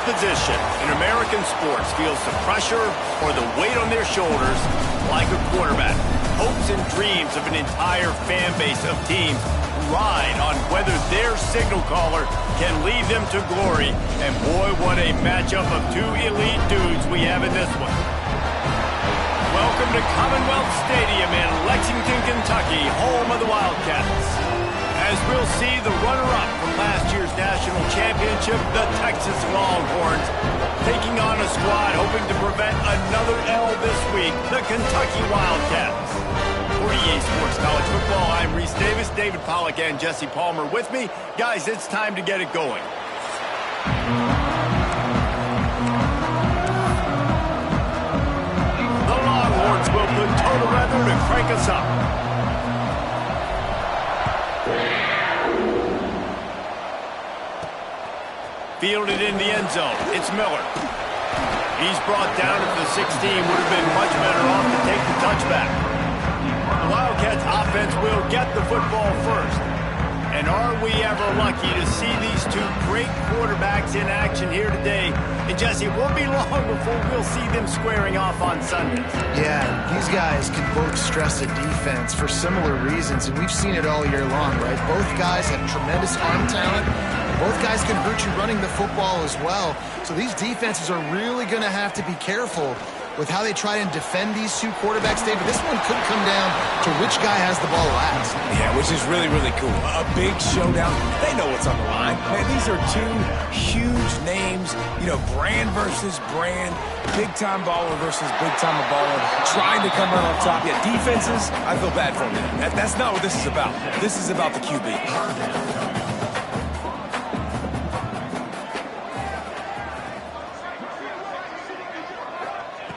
position in American sports feels the pressure or the weight on their shoulders like a quarterback. Hopes and dreams of an entire fan base of teams ride on whether their signal caller can lead them to glory. And boy, what a matchup of two elite dudes we have in this one. Welcome to Commonwealth Stadium in Lexington, Kentucky, home of the Wildcats. As we'll see the runner-up from last year's national championship, the Texas Longhorns, taking on a squad hoping to prevent another L this week, the Kentucky Wildcats. For EA Sports College Football, I'm Reese Davis, David Pollack, and Jesse Palmer with me. Guys, it's time to get it going. The Longhorns will put total weather to crank us up. Fielded in the end zone. It's Miller. He's brought down at the 16. Would have been much better off to take the touchback. The Wildcats offense will get the football first. And are we ever lucky to see these two great quarterbacks in action here today? And Jesse, it won't be long before we'll see them squaring off on Sundays. Yeah, these guys can both stress a defense for similar reasons, and we've seen it all year long, right? Both guys have tremendous arm talent. Both guys can hurt you running the football as well. So these defenses are really going to have to be careful with how they try and defend these two quarterbacks, David. This one could come down to which guy has the ball last. Yeah, which is really, really cool. A big showdown. They know what's on the line. Man, these are two huge names. You know, brand versus brand. Big-time baller versus big-time baller. Trying to come out on top. Yeah, defenses, I feel bad for them. That's not what this is about. This is about the QB.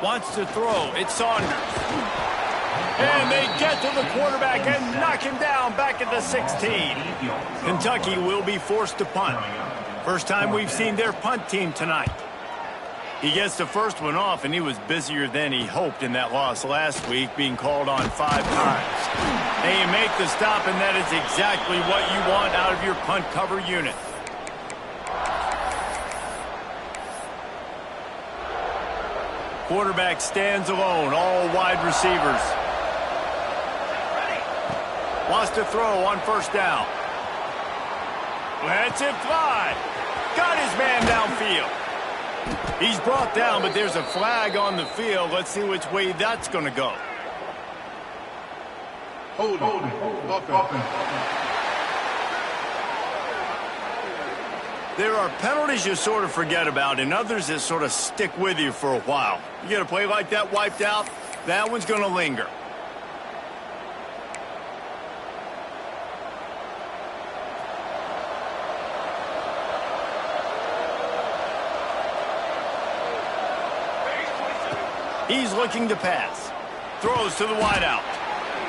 Wants to throw. It's Saunders. And they get to the quarterback and knock him down back at the 16. Kentucky will be forced to punt. First time we've seen their punt team tonight. He gets the first one off, and he was busier than he hoped in that loss last week, being called on 5 times. And you make the stop, and that is exactly what you want out of your punt cover unit. Quarterback stands alone, all wide receivers. Wants to throw on first down. Lets it fly. Got his man downfield. He's brought down, but there's a flag on the field. Let's see which way that's going to go. Hold it. There are penalties you sort of forget about and others that sort of stick with you for a while. You get a play like that wiped out, that one's going to linger. He's looking to pass. Throws to the wideout.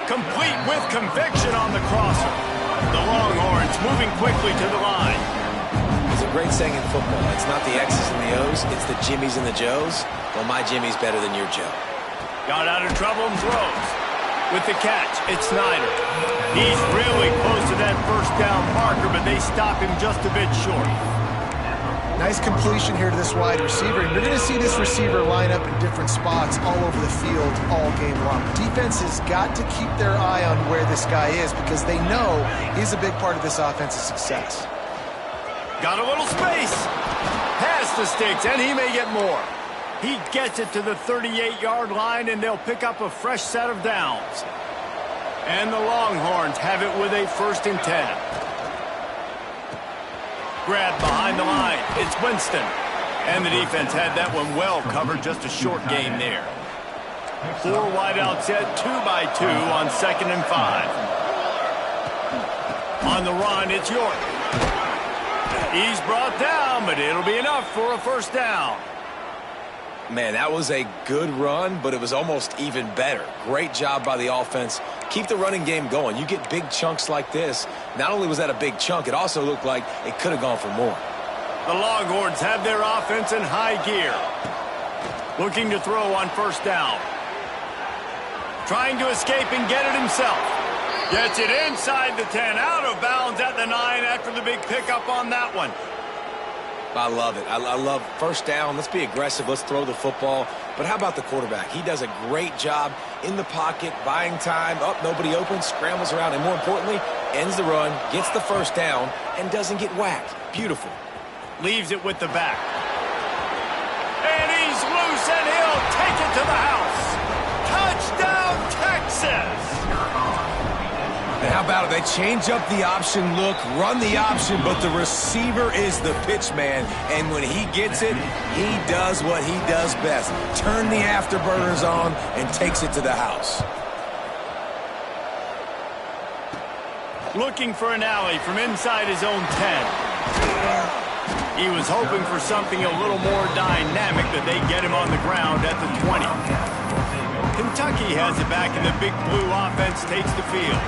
Complete with conviction on the crosser. The Longhorns moving quickly to the line. There's a great saying in football. It's not the X's and the O's, it's the Jimmies and the Joes. Well, my Jimmy's better than your Joe. Got out of trouble and throws. With the catch, it's Snyder. He's really close to that first down marker, but they stop him just a bit short. Nice completion here to this wide receiver. And you're going to see this receiver line up in different spots all over the field all game long. Defense has got to keep their eye on where this guy is because they know he's a big part of this offense's success. Got a little space. Pass the sticks, and he may get more. He gets it to the 38-yard line, and they'll pick up a fresh set of downs. And the Longhorns have it with a 1st and 10. Grab behind the line. It's Winston. And the defense had that one well covered. Just a short gain there. 4 wideouts set, 2 by 2 on 2nd and 5. On the run, it's York. He's brought down, but it'll be enough for a first down. Man, that was a good run, but it was almost even better. Great job by the offense. Keep the running game going. You get big chunks like this. Not only was that a big chunk, it also looked like it could have gone for more. The Longhorns have their offense in high gear. Looking to throw on first down. Trying to escape and get it himself. Gets it inside the 10, out of bounds at the 9 after the big pickup on that one. I love it. I love first down. Let's be aggressive. Let's throw the football. But how about the quarterback? He does a great job in the pocket, buying time. Nobody open, scrambles around, and more importantly, ends the run, gets the first down, and doesn't get whacked. Beautiful. Leaves it with the back. And he's loose, and he'll take it to the house. Touchdown, Texas! And how about it? They change up the option look, run the option, but the receiver is the pitch man. And when he gets it, he does what he does best. Turn the afterburners on and takes it to the house. Looking for an alley from inside his own 10. He was hoping for something a little more dynamic, that they get him on the ground at the 20. Kentucky has it back, and the Big Blue offense takes the field.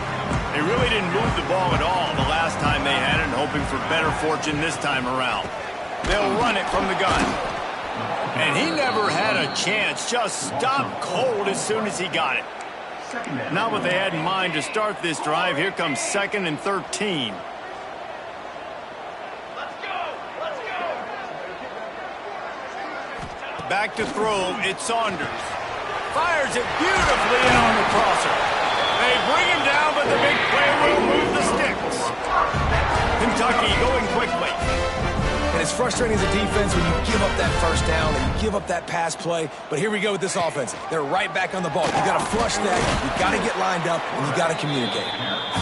They really didn't move the ball at all the last time they had it, hoping for better fortune this time around. They'll run it from the gun. And he never had a chance, just stopped cold as soon as he got it. Not what they had in mind to start this drive. Here comes 2nd and 13. Back to throw, it's Saunders. Fires it beautifully in on the crosser. They bring him down, but the big play will move the sticks. Kentucky going quickly. And it's frustrating as a defense when you give up that first down and you give up that pass play. But here we go with this offense. They're right back on the ball. You got to flush that. You got to get lined up, and you got to communicate.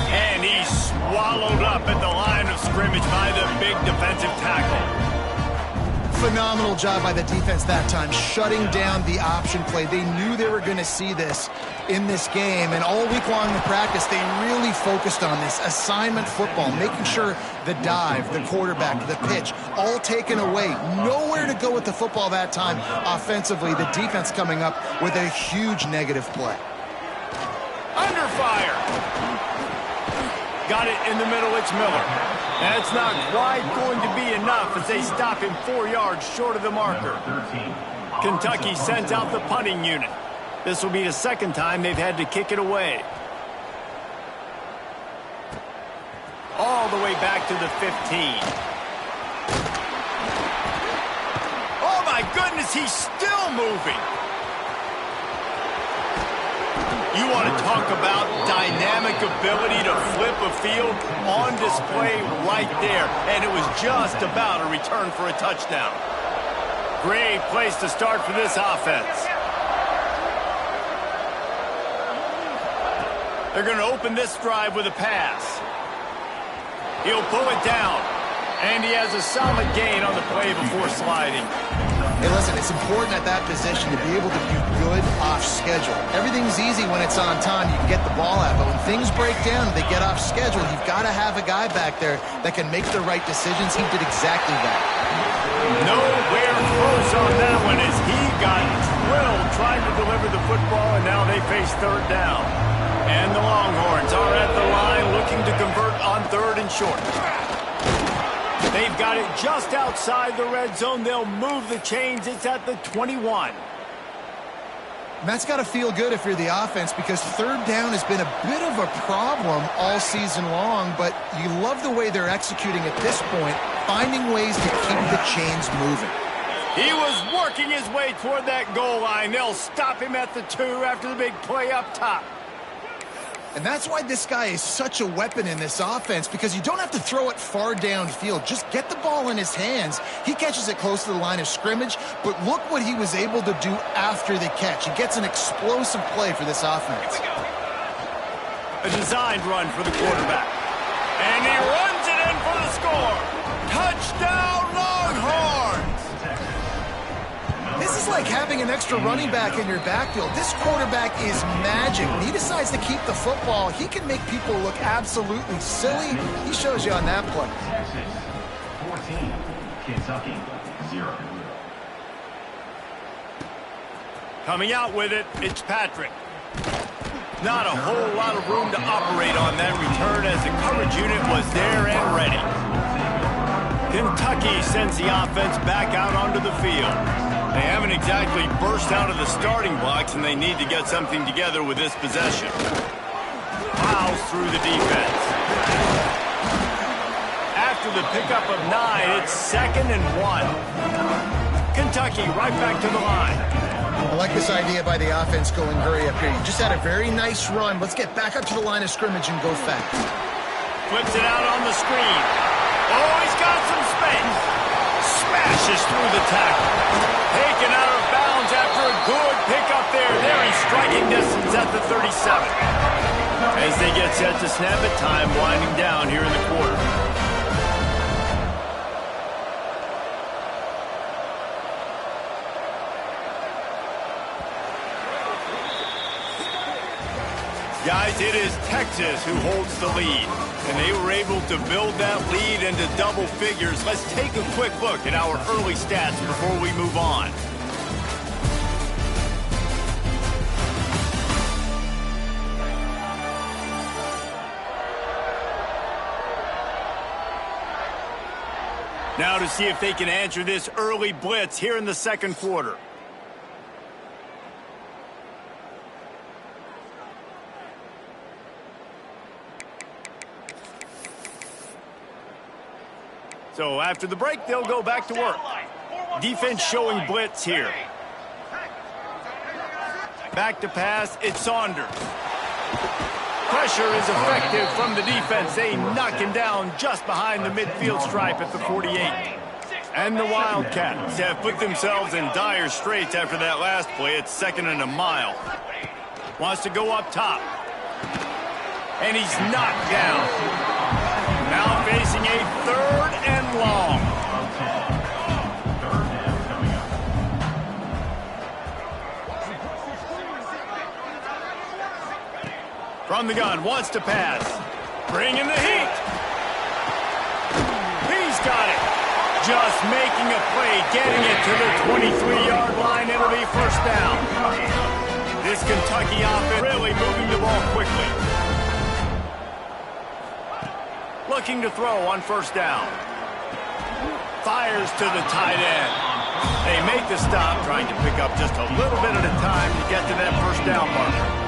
And he's swallowed up at the line of scrimmage by the big defensive tackle. Phenomenal job by the defense that time, shutting down the option play. They knew they were going to see this in this game, and all week long in practice, they really focused on this assignment football, making sure the dive, the quarterback, the pitch, all taken away. Nowhere to go with the football that time offensively. The defense coming up with a huge negative play. Under fire. Got it in the middle, it's Miller. That's not quite going to be enough as they stop him 4 yards short of the marker. Kentucky sends out the punting unit. This will be the second time they've had to kick it away. All the way back to the 15. Oh my goodness, he's still moving. You want to talk about dynamic ability to flip a field, on display right there. And it was just about a return for a touchdown. Great place to start for this offense. They're going to open this drive with a pass. He'll pull it down. And he has a solid gain on the play before sliding. Hey, listen, it's important at that position to be able to be good off schedule. Everything's easy when it's on time. You can get the ball out. But when things break down, they get off schedule. You've got to have a guy back there that can make the right decisions. He did exactly that. Nowhere close on that one as he got drilled trying to deliver the football, and now they face third down. And the Longhorns are at the line looking to convert on 3rd and short. They've got it just outside the red zone. They'll move the chains. It's at the 21. And that's got to feel good if you're the offense, because third down has been a bit of a problem all season long, but you love the way they're executing at this point, finding ways to keep the chains moving. He was working his way toward that goal line. They'll stop him at the 2 after the big play up top. And that's why this guy is such a weapon in this offense, because you don't have to throw it far downfield. Just get the ball in his hands. He catches it close to the line of scrimmage, but look what he was able to do after the catch. He gets an explosive play for this offense. A designed run for the quarterback. And he runs it in for the score. Touchdown, Longhorns! This is like having an extra running back in your backfield. This quarterback is magic. When he decides to keep the football, he can make people look absolutely silly. He shows you on that play. Texas 14, Kentucky 0. Coming out with it, it's Patrick. Not a whole lot of room to operate on that return as the coverage unit was there and ready. Kentucky sends the offense back out onto the field. They haven't exactly burst out of the starting blocks, and they need to get something together with this possession. Plows through the defense. After the the pickup of 9. It's 2nd and 1. Kentucky right back to the line. I like this idea by the offense going hurry up here. You just had a very nice run. Let's get back up to the line of scrimmage and go fast. Flips it out on the screen. Oh, he's got some space. Smashes through the tackle. Taken out of bounds after a good pickup there. They're in striking distance at the 37. As they get set to snap it, time winding down here in the quarter. Guys, it is Texas who holds the lead, and they were able to build that lead into double figures. Let's take a quick look at our early stats before we move on. Now to see if they can answer this early blitz here in the second quarter. So after the break, they'll go back to work. Defense showing blitz here. Back to pass, it's Saunders. Pressure is effective from the defense. They knock him down just behind the midfield stripe at the 48. And the Wildcats have put themselves in dire straits after that last play. It's 2nd and a mile. Wants to go up top. And he's knocked down. Now facing a 3rd and long. From the gun, wants to pass. Bringing the heat. He's got it. Just making a play, getting it to the 23-yard line. It'll be 1st down. This Kentucky offense really moving the ball quickly. Looking to throw on 1st down. Fires to the tight end. They make the stop, trying to pick up just a little bit at a time to get to that 1st down marker.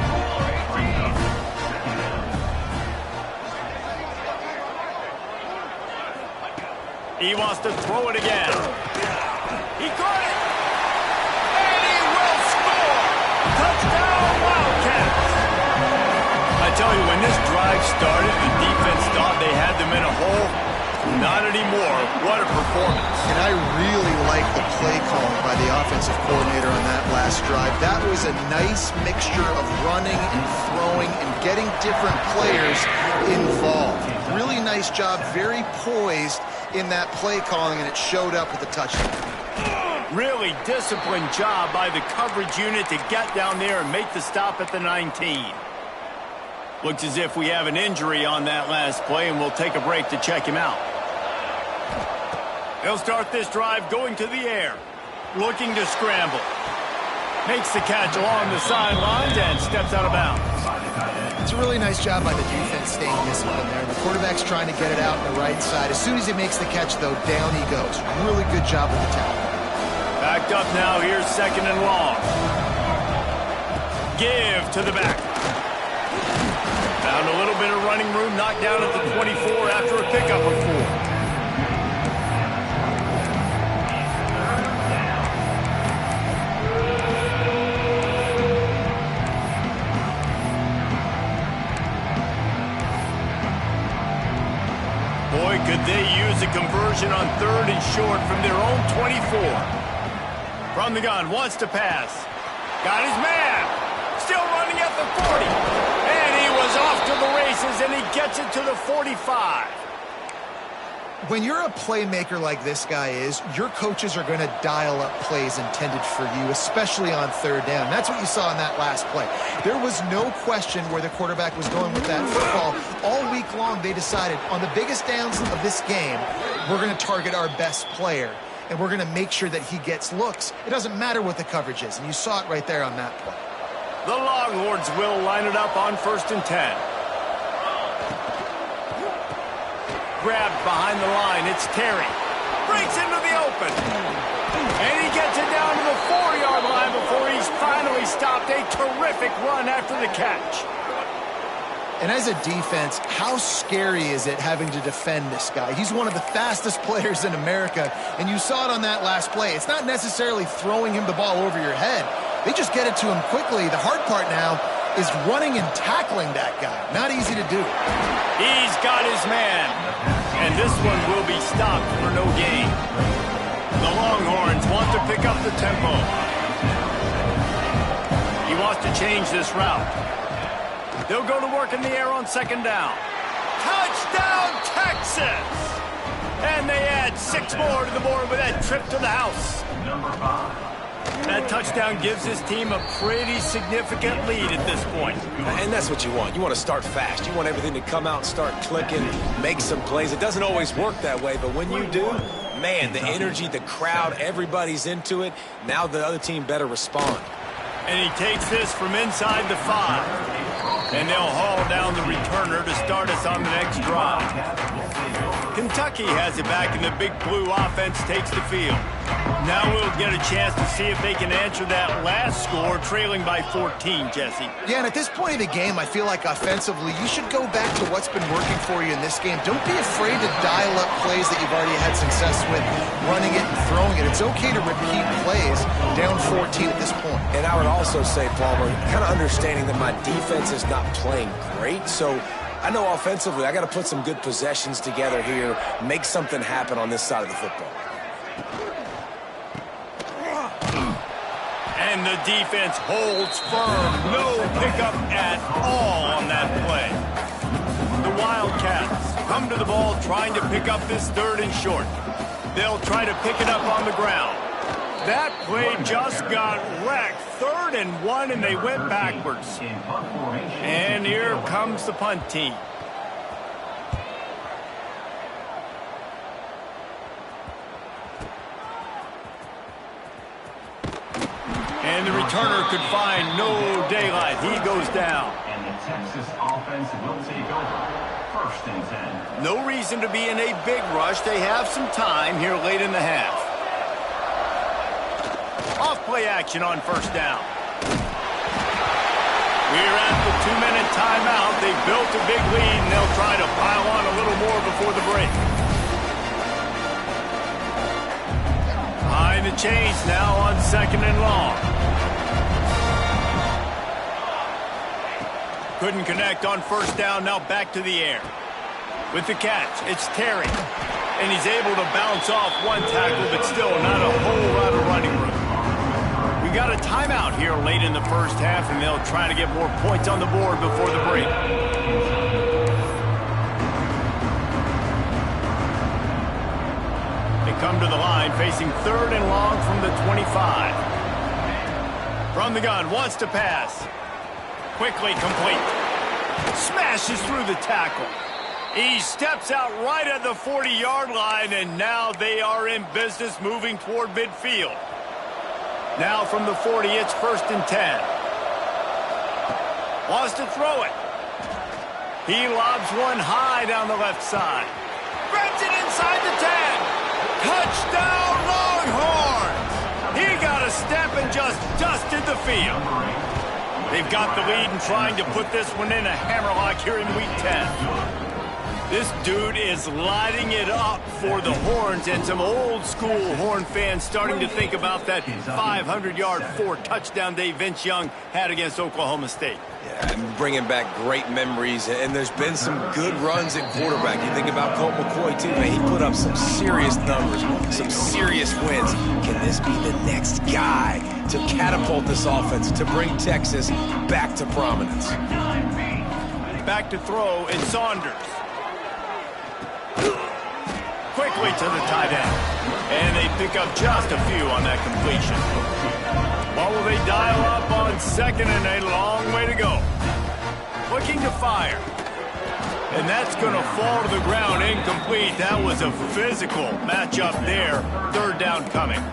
He wants to throw it again. He caught it. And he will score. Touchdown, Wildcats. I tell you, when this drive started, the defense thought they had them in a hole. Not anymore. What a performance. And I really like the play calling by the offensive coordinator on that last drive. That was a nice mixture of running and throwing and getting different players involved. Really nice job, very poised in that play calling, and it showed up with the touchdown. Really disciplined job by the coverage unit to get down there and make the stop at the 19. Looks as if we have an injury on that last play, and we'll take a break to check him out. They'll start this drive going to the air. Looking to scramble. Makes the catch along the sidelines and steps out of bounds. It's a really nice job by the defense staying disciplined there. The quarterback's trying to get it out on the right side. As soon as he makes the catch, though, down he goes. Really good job with the tackle. Backed up now. Here's 2nd and long. Give to the back. Found a little bit of running room. Knocked down at the 24 after a pickup of 4. Boy, could they use a conversion on 3rd and short from their own 24. From the gun, wants to pass. Got his man. Still running at the 40. And he was off to the races, and he gets it to the 45. When you're a playmaker like this guy is, your coaches are going to dial up plays intended for you, especially on 3rd down. That's what you saw in that last play. There was no question where the quarterback was going with that football. All week long, they decided on the biggest downs of this game, we're going to target our best player, and we're going to make sure that he gets looks. It doesn't matter what the coverage is, and you saw it right there on that play. The Longhorns will line it up on 1st and 10. Grabbed behind the line. It's Terry. Breaks into the open. And he gets it down to the 4-yard line before he's finally stopped. A terrific run after the catch. And as a defense, how scary is it having to defend this guy? He's one of the fastest players in America, and you saw it on that last play. It's not necessarily throwing him the ball over your head. They just get it to him quickly. The hard part now is running and tackling that guy. Not easy to do. He's got his man, and this one will be stopped for no gain. The Longhorns want to pick up the tempo. He wants to change this route. They'll go to work in the air on second down. Touchdown, Texas! And they add 6 more to the board with that trip to the house. Number 5. That touchdown gives his team a pretty significant lead at this point. And that's what you want. You want to start fast. You want everything to come out and start clicking, make some plays. It doesn't always work that way, but when you do, man, the energy, the crowd, everybody's into it. Now the other team better respond. And he takes this from inside the 5. And they'll haul down the returner to start us on the next drive. Kentucky has it back, and the Big Blue offense takes the field. Now we'll get a chance to see if they can answer that last score, trailing by 14, Jesse. Yeah, and at this point of the game, I feel like offensively, you should go back to what's been working for you in this game. Don't be afraid to dial up plays that you've already had success with, running it and throwing it. It's okay to repeat plays down 14 at this point. And I would also say, Palmer, kind of understanding that my defense is not playing great, so I know offensively I got to put some good possessions together here, make something happen on this side of the football. And the defense holds firm. No pickup at all on that play. The Wildcats come to the ball trying to pick up this 3rd and short. They'll try to pick it up on the ground. That play just got wrecked. 3rd and 1, and they went backwards. And here comes the punt team. And the returner could find no daylight. He goes down. And the Texas offense will take over. 1st and 10. No reason to be in a big rush. They have some time here late in the half. Off-play action on 1st down. We're at the 2-minute timeout. They built a big lead, and they'll try to pile on a little more before the break. Behind the chains now on 2nd and long. Couldn't connect on 1st down. Now back to the air. With the catch, it's Terry. And he's able to bounce off one tackle, but still not a whole lot of running room. We got a timeout here late in the 1st half, and they'll try to get more points on the board before the break. They come to the line facing 3rd and long from the 25. From the gun, wants to pass. Quickly complete. Smashes through the tackle. He steps out right at the 40-yard line, and now they are in business moving toward midfield. Now from the 40, it's 1st and 10. Wants to throw it. He lobs one high down the left side. Grabs it inside the 10. Touchdown, Longhorns! He got a step and just dusted the field. They've got the lead and trying to put this one in a hammerlock here in Week 10. This dude is lighting it up for the Horns, and some old-school Horn fans starting to think about that 500-yard, 4-touchdown day Vince Young had against Oklahoma State. Yeah, and bringing back great memories, and there's been some good runs at quarterback. You think about Colt McCoy, too, man. He put up some serious numbers, some serious wins. Can this be the next guy to catapult this offense, to bring Texas back to prominence? Back to throw, it's Saunders. Quickly to the tight end. And they pick up just a few on that completion. What will they dial up on 2nd and a long way to go? Looking to fire. And that's going to fall to the ground incomplete. That was a physical matchup there. 3rd down coming.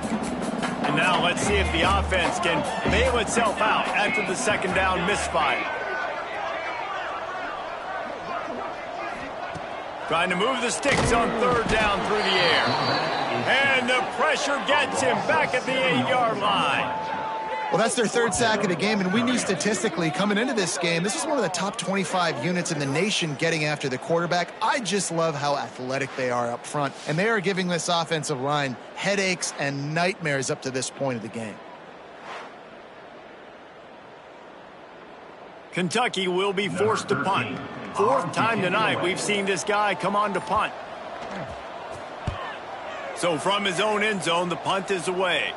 And now let's see if the offense can bail itself out after the 2nd down misfire. Trying to move the sticks on 3rd down through the air. And the pressure gets him back at the 8-yard line. Well, that's their third sack of the game, and we knew statistically coming into this game, this was one of the top 25 units in the nation getting after the quarterback. I just love how athletic they are up front, and they are giving this offensive line headaches and nightmares up to this point of the game. Kentucky will be forced to punt. Fourth time tonight we've seen this guy come on to punt. So from his own end zone, the punt is away.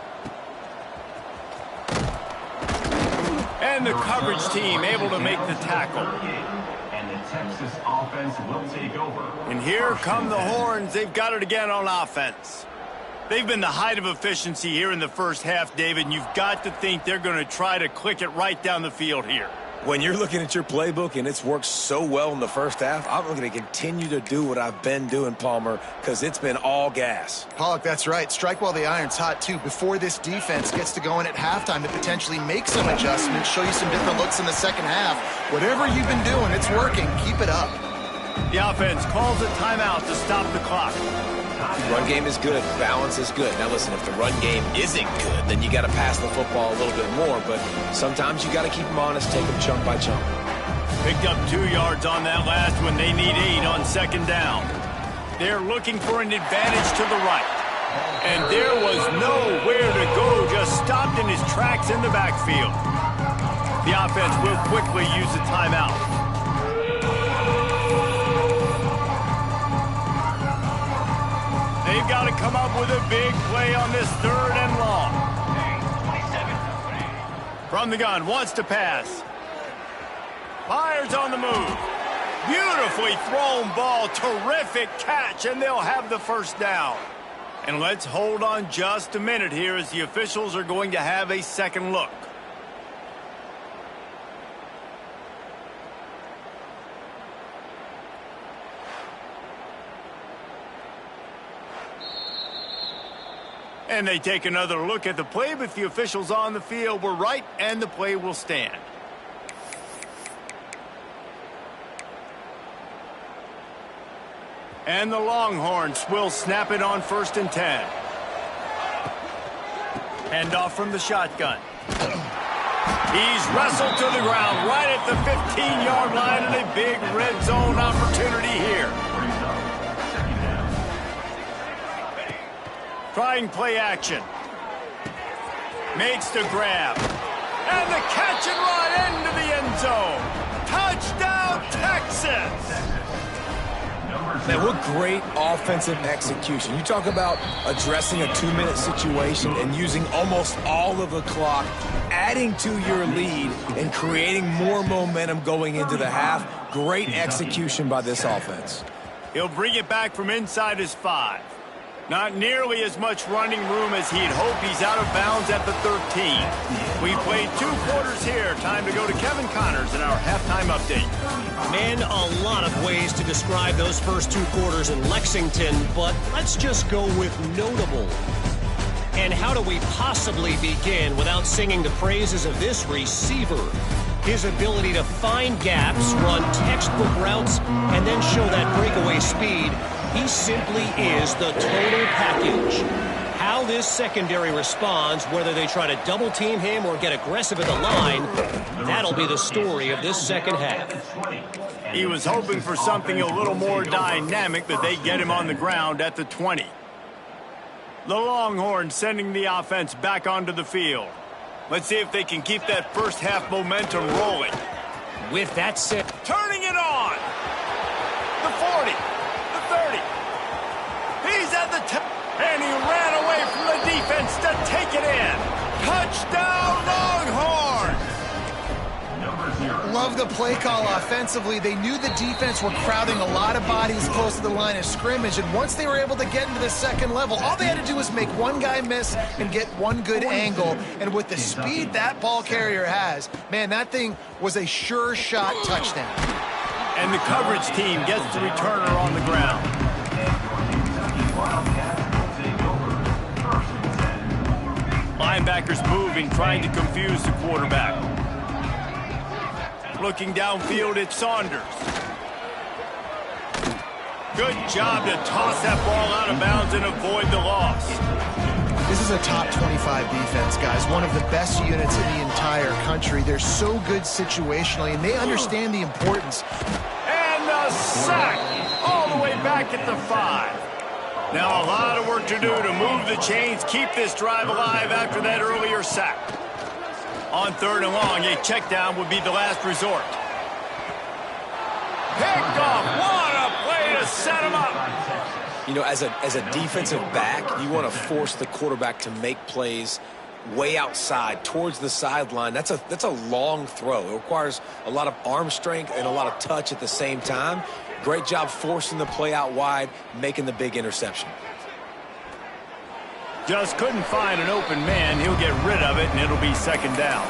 And the coverage team able to make the tackle. And the Texas offense will take over. And here come the Horns. They've got it again on offense. They've been the height of efficiency here in the first half, David, and you've got to think they're going to try to click it right down the field here. When you're looking at your playbook and it's worked so well in the first half, I'm going to continue to do what I've been doing, Palmer, because it's been all gas. Pollock, that's right. Strike while the iron's hot, too. Before this defense gets to going at halftime to potentially make some adjustments, show you some different looks in the second half. Whatever you've been doing, it's working. Keep it up. The offense calls a timeout to stop the clock. The run game is good. Balance is good. Now, listen, if the run game isn't good, then you got to pass the football a little bit more. But sometimes you got to keep them honest, take them chunk by chunk. Picked up 2 yards on that last one. They need 8 on second down. They're looking for an advantage to the right. And there was nowhere to go, just stopped in his tracks in the backfield. The offense will quickly use a timeout. They've got to come up with a big play on this 3rd and long. From the gun, wants to pass. Fires on the move. Beautifully thrown ball, terrific catch, and they'll have the first down. And let's hold on just a minute here as the officials are going to have a second look. And they take another look at the play, but the officials on the field were right, and the play will stand. And the Longhorns will snap it on 1st and 10. Hand off from the shotgun. He's wrestled to the ground right at the 15-yard line, and a big red zone opportunity here. Trying play action. Makes the grab. And the catch and run into the end zone. Touchdown, Texas! Man, what great offensive execution. You talk about addressing a 2-minute situation and using almost all of the clock, adding to your lead, and creating more momentum going into the half. Great execution by this offense. He'll bring it back from inside his 5. Not nearly as much running room as he'd hoped. He's out of bounds at the 13. We played 2 quarters here. Time to go to Kevin Connors in our halftime update. Man, a lot of ways to describe those first 2 quarters in Lexington, but let's just go with notable. And how do we possibly begin without singing the praises of this receiver? His ability to find gaps, run textbook routes, and then show that breakaway speed. He simply is the total package. How this secondary responds, whether they try to double-team him or get aggressive at the line, that'll be the story of this second half. He was hoping for something a little more dynamic, but they get him on the ground at the 20. The Longhorns sending the offense back onto the field. Let's see if they can keep that first half momentum rolling. With that said, turning it on. The 40, the 30. He's at the 10, and he ran away from the defense to take it in. Touchdown, Longhorns! Love the play call offensively. They knew the defense were crowding a lot of bodies close to the line of scrimmage, and once they were able to get into the second level, all they had to do was make one guy miss and get one good angle. And with the speed that ball carrier has, man, that thing was a sure shot touchdown. And the coverage team gets the returner on the ground. Linebackers moving, trying to confuse the quarterback. Looking downfield at Saunders. Good job to toss that ball out of bounds and avoid the loss. This is a top 25 defense, guys. One of the best units in the entire country. They're so good situationally, and they understand the importance. And the sack all the way back at the 5. Now a lot of work to do to move the chains, keep this drive alive after that earlier sack. On 3rd and long, a check down would be the last resort. Picked off. What a play to set him up. You know, as a defensive back, you want to force the quarterback to make plays way outside towards the sideline. That's a long throw. It requires a lot of arm strength and a lot of touch at the same time. Great job forcing the play out wide, making the big interception. Just couldn't find an open man. He'll get rid of it, and it'll be 2nd down.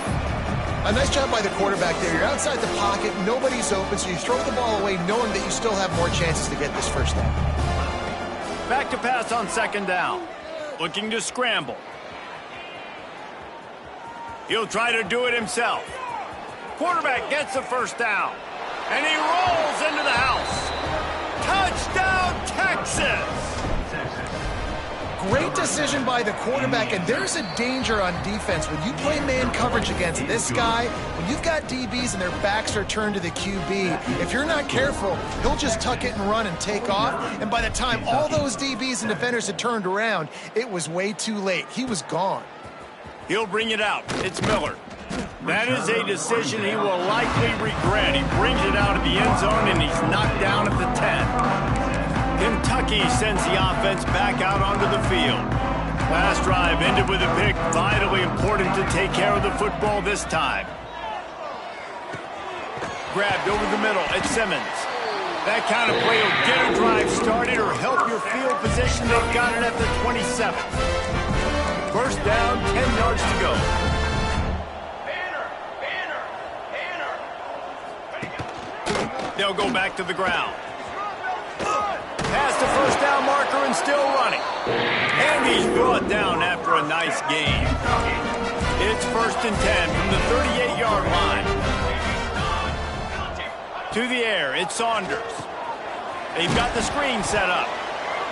A nice job by the quarterback there. You're outside the pocket, nobody's open, so you throw the ball away knowing that you still have more chances to get this 1st down. Back to pass on 2nd down. Looking to scramble. He'll try to do it himself. Quarterback gets the 1st down. And he rolls into the house. Touchdown, Texas! Great decision by the quarterback, and there's a danger on defense. When you play man coverage against this guy, when you've got DBs and their backs are turned to the QB, if you're not careful, he'll just tuck it and run and take off. And by the time all those DBs and defenders had turned around, it was way too late. He was gone. He'll bring it out. It's Miller. That is a decision he will likely regret. He brings it out of the end zone, and he's knocked down at the 10. Kentucky sends the offense back out onto the field. Last drive ended with a pick. Vitally important to take care of the football this time. Grabbed over the middle at Simmons. That kind of play will get a drive started or help your field position. They've got it at the 27. 1st down, 10 yards to go. They'll go back to the ground. Past the 1st down marker and still running. And he's brought down after a nice gain. It's 1st and 10 from the 38-yard line. To the air, it's Saunders. They've got the screen set up.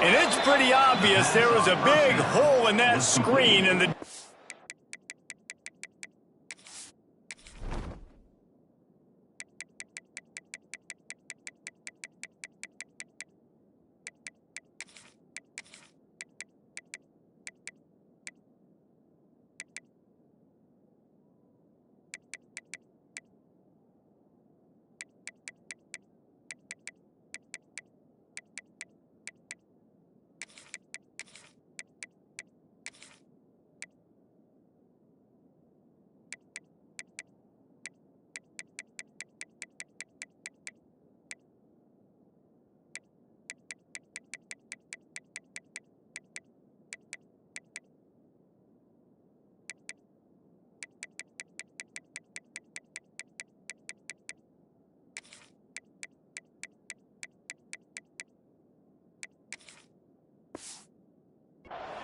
And it's pretty obvious there was a big hole in that screen and the...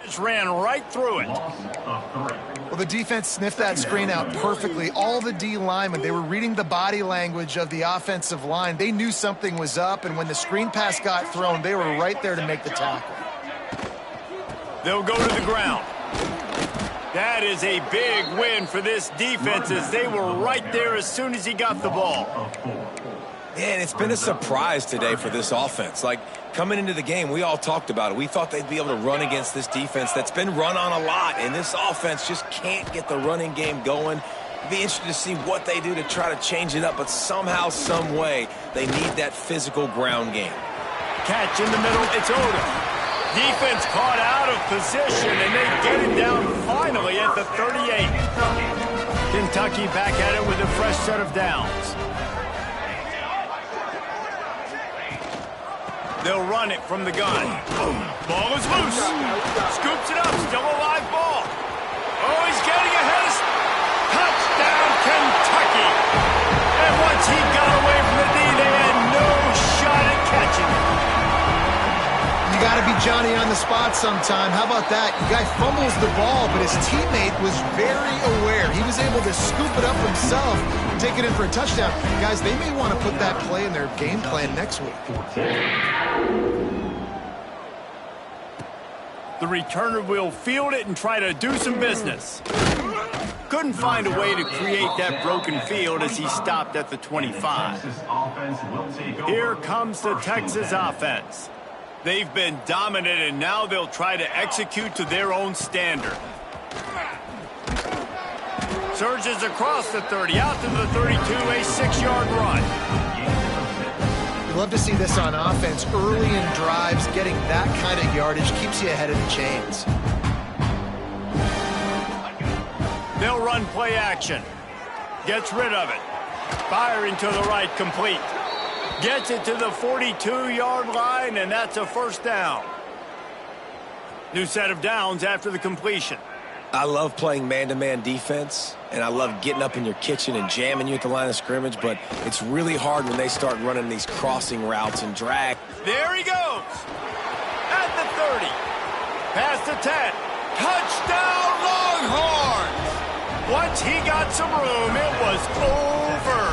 Just ran right through it. Well, the defense sniffed that screen out perfectly. All the D linemen, they were reading the body language of the offensive line. They knew something was up, and when the screen pass got thrown, they were right there to make the tackle. They'll go to the ground. That is a big win for this defense as they were right there as soon as he got the ball. Man, it's been a surprise today for this offense. Like, coming into the game, we all talked about it. We thought they'd be able to run against this defense that's been run on a lot, and this offense just can't get the running game going. It'd be interesting to see what they do to try to change it up, but somehow, some way, they need that physical ground game. Catch in the middle, it's Odom. Defense caught out of position, and they get it down finally at the 38. Kentucky back at it with a fresh set of downs. They'll run it from the gun. Ball is loose. Scoops it up. Still a live ball. Oh, he's getting ahead. Touchdown, Kentucky. And once he got away from the knee, they had no shot at catching it. You got to be Johnny on the spot sometime. How about that? The guy fumbles the ball, but his teammate was very aware. He was able to scoop it up himself and take it in for a touchdown. Guys, they may want to put that play in their game plan next week. The returner will field it and try to do some business. Couldn't find a way to create that broken field as he stopped at the 25. Here comes the Texas offense. They've been dominant, and now they'll try to execute to their own standard. Surges across the 30, out to the 32, a 6-yard run. You love to see this on offense. Early in drives, getting that kind of yardage keeps you ahead of the chains. They'll run play action. Gets rid of it. Firing to the right, complete. Gets it to the 42-yard line, and that's a first down. New set of downs after the completion. I love playing man-to-man defense, and I love getting up in your kitchen and jamming you at the line of scrimmage, but it's really hard when they start running these crossing routes and drag. There he goes. At the 30. Past the 10. Touchdown, Longhorns! Once he got some room, it was over.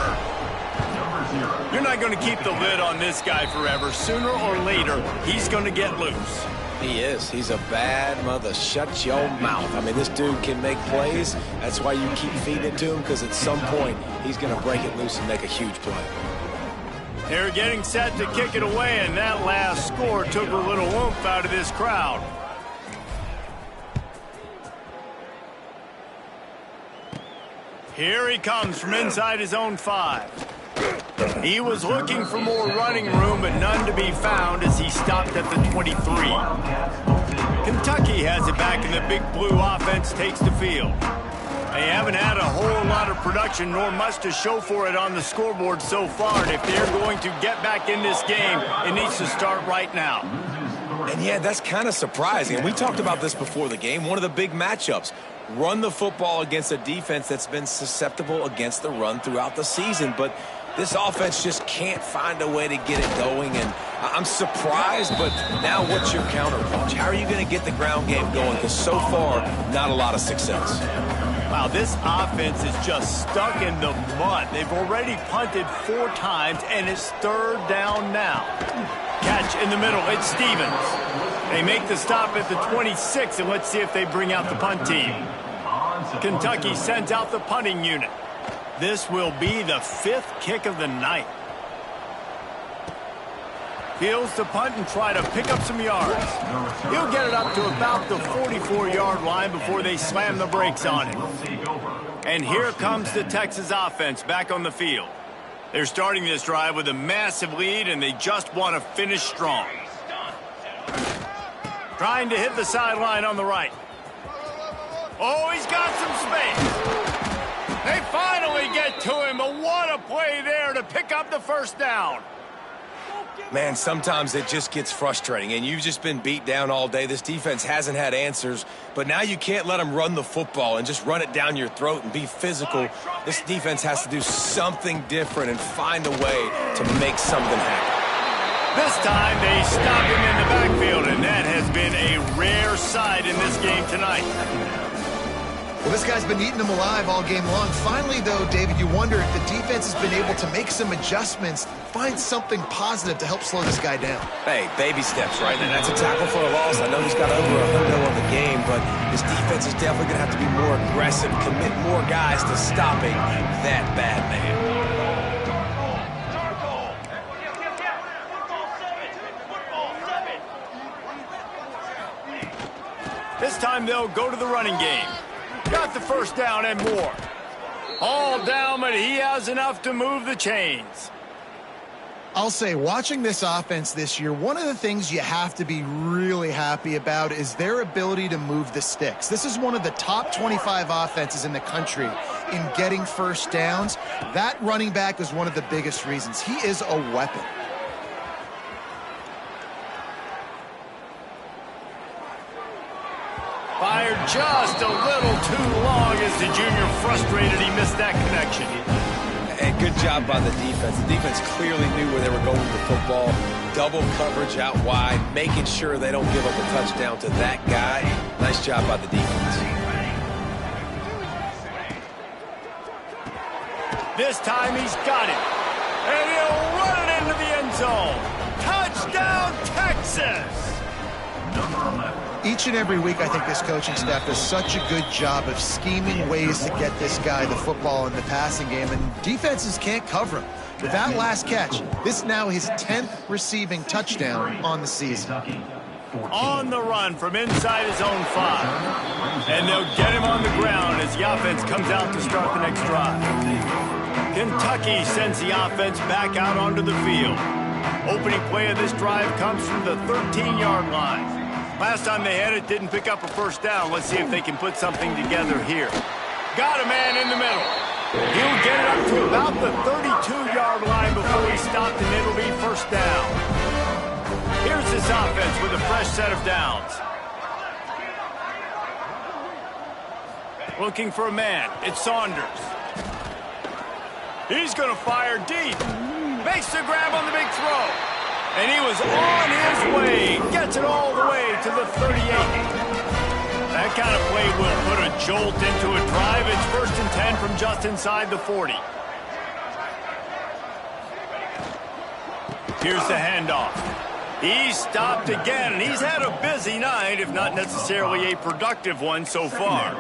You're not going to keep the lid on this guy forever. Sooner or later, he's going to get loose. He is. He's a bad mother. Shut your mouth. I mean, this dude can make plays. That's why you keep feeding it to him, because at some point, he's going to break it loose and make a huge play. They're getting set to kick it away, and that last score took a little oomph out of this crowd. Here he comes from inside his own 5. He was looking for more running room, but none to be found as he stopped at the 23. Kentucky has it back, and the Big Blue offense takes the field. They haven't had a whole lot of production, nor much to show for it on the scoreboard so far, and if they're going to get back in this game, it needs to start right now. And yeah, that's kind of surprising. And we talked about this before the game, one of the big matchups. Run the football against a defense that's been susceptible against the run throughout the season, but this offense just can't find a way to get it going, and I'm surprised, but now what's your counterpunch? How are you going to get the ground game going? Because so far, not a lot of success. Wow, this offense is just stuck in the mud. They've already punted 4 times, and it's 3rd down now. Catch in the middle, it's Stevens. They make the stop at the 26, and let's see if they bring out the punt team. Kentucky sends out the punting unit. This will be the 5th kick of the night. Fields to punt and try to pick up some yards. He'll get it up to about the 44-yard line before they slam the brakes on him. And here comes the Texas offense back on the field. They're starting this drive with a massive lead, and they just want to finish strong. Trying to hit the sideline on the right. Oh, he's got some space. They finally get to him, but what a play there to pick up the first down. Man, sometimes it just gets frustrating, and you've just been beat down all day. This defense hasn't had answers, but now you can't let them run the football and just run it down your throat and be physical. This defense has to do something different and find a way to make something happen. This time they stop him in the backfield, and that has been a rare sight in this game tonight. Well, this guy's been eating them alive all game long. Finally, though, David, you wonder if the defense has been able to make some adjustments, find something positive to help slow this guy down. Hey, baby steps, right? And that's a tackle for a loss. I know he's got over 100 on the game, but his defense is definitely going to have to be more aggressive, commit more guys to stopping that bad man. This time they'll go to the running game. Got the first down and more. All down, but he has enough to move the chains. I'll say, watching this offense this year, one of the things you have to be really happy about is their ability to move the sticks. This is one of the top 25 offenses in the country in getting first downs. That running back is one of the biggest reasons. He is a weapon. Fired just a little too long as the junior frustrated he missed that connection. And good job by the defense. The defense clearly knew where they were going with the football. Double coverage out wide, making sure they don't give up a touchdown to that guy. Nice job by the defense. This time he's got it. And he'll run it into the end zone. Touchdown, Texas! Number 11. Each and every week, I think this coaching staff does such a good job of scheming ways to get this guy the football in the passing game, and defenses can't cover him. With that last catch, this is now his 10th receiving touchdown on the season. On the run from inside his own 5. And they'll get him on the ground as the offense comes out to start the next drive. Kentucky sends the offense back out onto the field. Opening play of this drive comes from the 13-yard line. Last time they had it, didn't pick up a first down. Let's see if they can put something together here. Got a man in the middle. He'll get it up to about the 32-yard line before he stopped, and it'll be first down. Here's this offense with a fresh set of downs. Looking for a man. It's Saunders. He's going to fire deep. Makes the grab on the big throw. And he was on his way. Gets it all the way to the 38. That kind of play will put a jolt into a drive. It's 1st and 10 from just inside the 40. Here's the handoff. He's stopped again, and he's had a busy night, if not necessarily a productive one so far.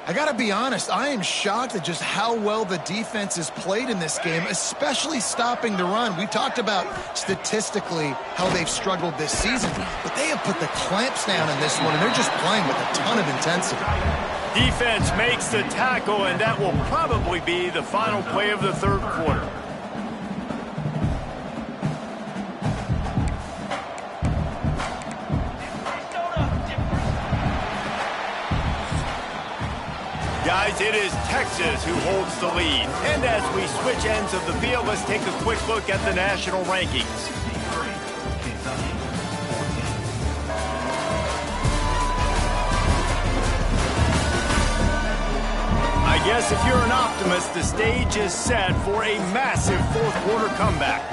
I got to be honest, I am shocked at just how well the defense has played in this game, especially stopping the run. We talked about statistically how they've struggled this season, but they have put the clamps down in this one, and they're just playing with a ton of intensity. Defense makes the tackle, and that will probably be the final play of the third quarter. Guys, it is Texas who holds the lead. And as we switch ends of the field, let's take a quick look at the national rankings. I guess if you're an optimist, the stage is set for a massive fourth quarter comeback.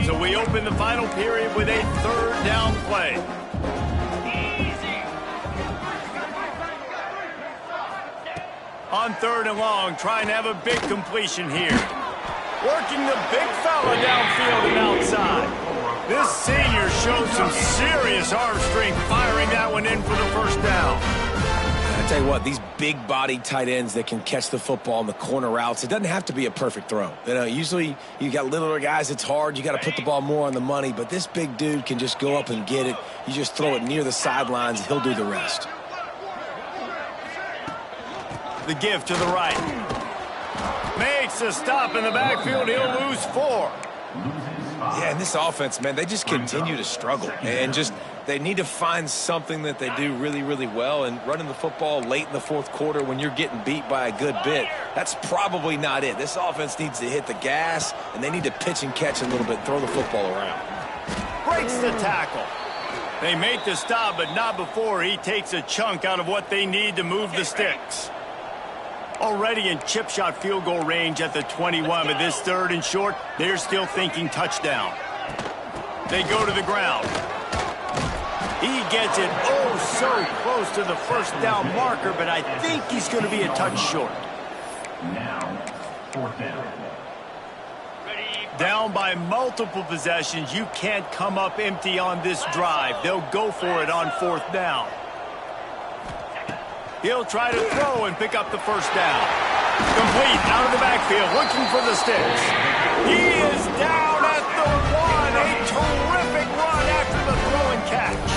So we open the final period with a third down play. On 3rd and long, trying to have a big completion here. Working the big fella downfield and outside. This senior showed some serious arm strength firing that one in for the first down. I tell you what, these big-bodied tight ends that can catch the football in the corner routes, it doesn't have to be a perfect throw. You know, usually you got littler guys, it's hard. You got to put the ball more on the money, but this big dude can just go up and get it. You just throw it near the sidelines, he'll do the rest. The give to the right. Makes a stop in the backfield. He'll lose 4. Yeah, and this offense, man, they just continue to struggle. And just they need to find something that they do really, really well. And running the football late in the fourth quarter when you're getting beat by a good bit, that's probably not it. This offense needs to hit the gas, and they need to pitch and catch a little bit, throw the football around. Breaks the tackle. They make the stop, but not before he takes a chunk out of what they need to move the sticks. Already in chip shot field goal range at the 21, but this 3rd and short, they're still thinking touchdown. They go to the ground. He gets it oh so close to the first down marker, but I think he's going to be a touch short. Now, 4th down. Down by multiple possessions, you can't come up empty on this drive. They'll go for it on 4th down. He'll try to throw and pick up the first down. Complete out of the backfield, looking for the sticks. He is down at the 1. A terrific run after the throw and catch.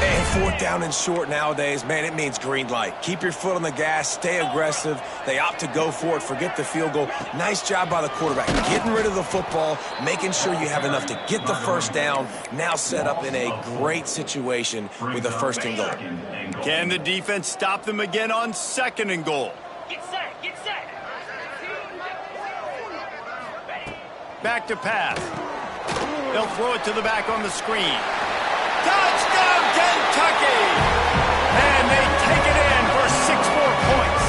And 4th down and short nowadays, man, it means green light. Keep your foot on the gas, stay aggressive. They opt to go for it, forget the field goal. Nice job by the quarterback, getting rid of the football, making sure you have enough to get the first down. Now set up in a great situation with a 1st and goal. Can the defense stop them again on 2nd and goal? Get set, get set. Back to pass. They'll throw it to the back on the screen. Touchdown, Kentucky! And they take it in for 6 more points.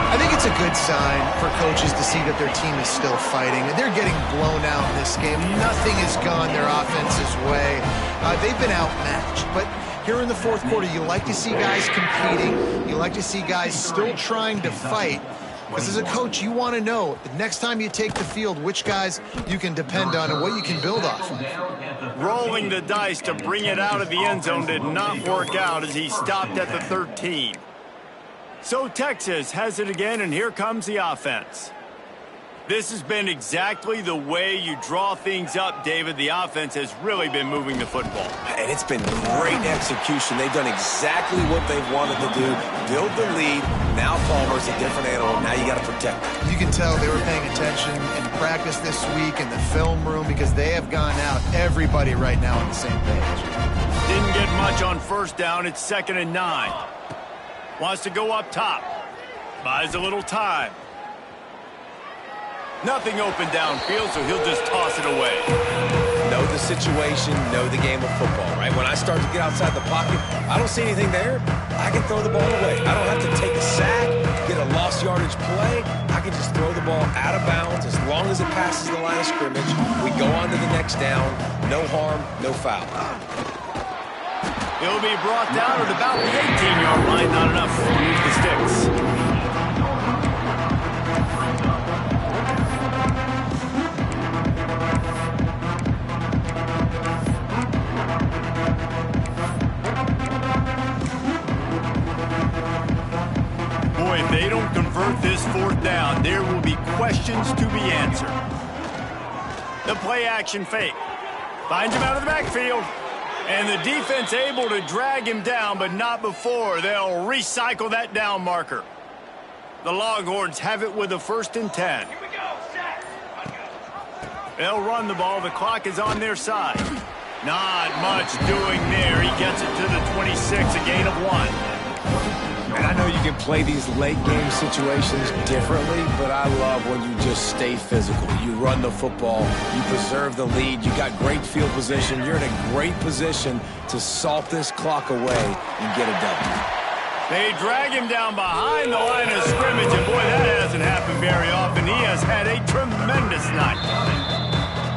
I think it's a good sign for coaches to see that their team is still fighting. They're getting blown out in this game. Nothing has gone their offense's way. They've been outmatched, but here in the fourth quarter, you like to see guys competing. You like to see guys still trying to fight. Because as a coach, you want to know the next time you take the field, which guys you can depend on and what you can build off of. Rolling the dice to bring it out of the end zone did not work out as he stopped at the 13. So Texas has it again, and here comes the offense. This has been exactly the way you draw things up, David. The offense has really been moving the football. And it's been great execution. They've done exactly what they've wanted to do. Build the lead. Now Palmer's a different animal. Now you got to protect him. You can tell they were paying attention in practice this week in the film room because they have gone out, everybody right now on the same page. Didn't get much on first down. It's 2nd and 9. Wants to go up top. Buys a little time. Nothing open downfield, so he'll just toss it away. Know the situation, know the game of football, right? When I start to get outside the pocket, I don't see anything there, I can throw the ball away. I don't have to take a sack, get a lost yardage play. I can just throw the ball out of bounds as long as it passes the line of scrimmage. We go on to the next down. No harm, no foul. He'll be brought down at about the 18-yard line. Not enough to move the sticks. If they don't convert this 4th down, there will be questions to be answered. The play action fake. Finds him out of the backfield. And the defense able to drag him down, but not before. They'll recycle that down marker. The Longhorns have it with a 1st and 10. They'll run the ball. The clock is on their side. Not much doing there. He gets it to the 26, a gain of 1. And I know you can play these late game situations differently, but I love when you just stay physical. You run the football, you preserve the lead, you got great field position, you're in a great position to salt this clock away and get a W. They drag him down behind the line of scrimmage, and boy, that hasn't happened very often. He has had a tremendous night.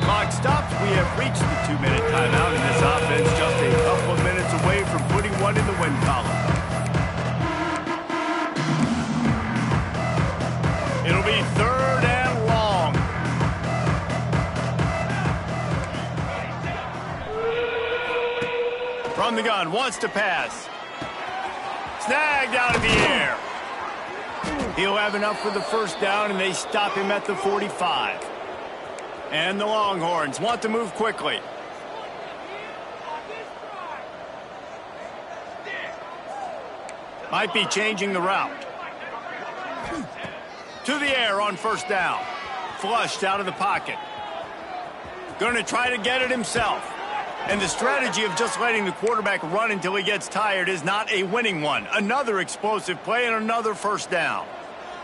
Clock stops. We have reached the 2-minute timeout, and this offense just a couple of minutes away from putting one in the win column. It'll be 3rd and long. From the gun, wants to pass. Snagged out of the air. He'll have enough for the 1st down, and they stop him at the 45. And the Longhorns want to move quickly. Might be changing the route. To the air on 1st down. Flushed out of the pocket. Going to try to get it himself. And the strategy of just letting the quarterback run until he gets tired is not a winning one. Another explosive play and another 1st down.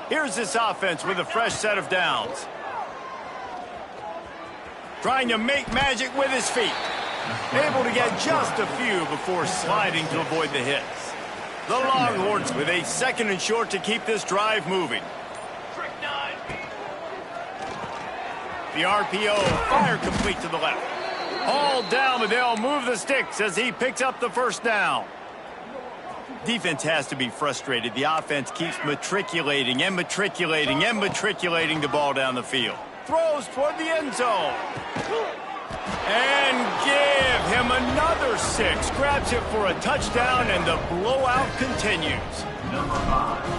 Here's this offense with a fresh set of downs. Trying to make magic with his feet. Able to get just a few before sliding to avoid the hits. The Longhorns with a 2nd and short to keep this drive moving. The RPO, fire complete to the left. Hauled down, but they'll move the sticks as he picks up the 1st down. Defense has to be frustrated. The offense keeps matriculating and matriculating and matriculating the ball down the field. Throws toward the end zone. And give him another 6. Grabs it for a touchdown, and the blowout continues.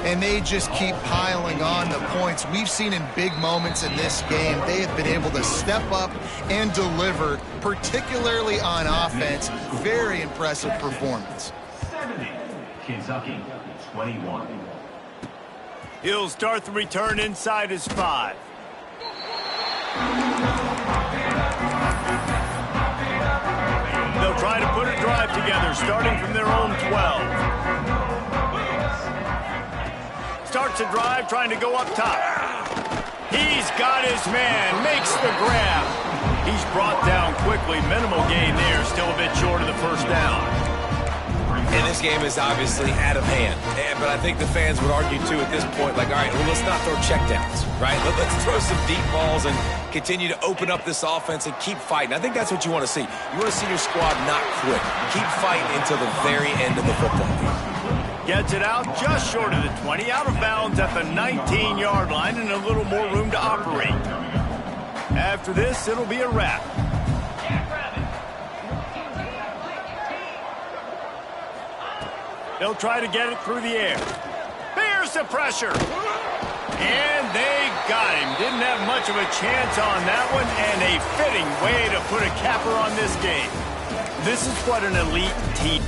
And they just keep piling on the points. We've seen in big moments in this game, they have been able to step up and deliver, particularly on offense. Very impressive performance. 70, Kentucky, 21. He'll start the return inside his 5. They'll try to put a drive together, starting from their own 12. Starts a drive, trying to go up top. He's got his man, makes the grab. He's brought down quickly. Minimal gain there, still a bit short of the 1st down. And this game is obviously out of hand. But I think the fans would argue, too, at this point, like, all right, well, let's not throw checkdowns, right? Let's throw some deep balls and continue to open up this offense and keep fighting. I think that's what you want to see. You want to see your squad not quit. Keep fighting until the very end of the football game. Gets it out just short of the 20, out of bounds at the 19-yard line, and a little more room to operate. After this, it'll be a wrap. They'll try to get it through the air. There's the pressure. And they got him. Didn't have much of a chance on that one, and a fitting way to put a capper on this game. This is what an elite team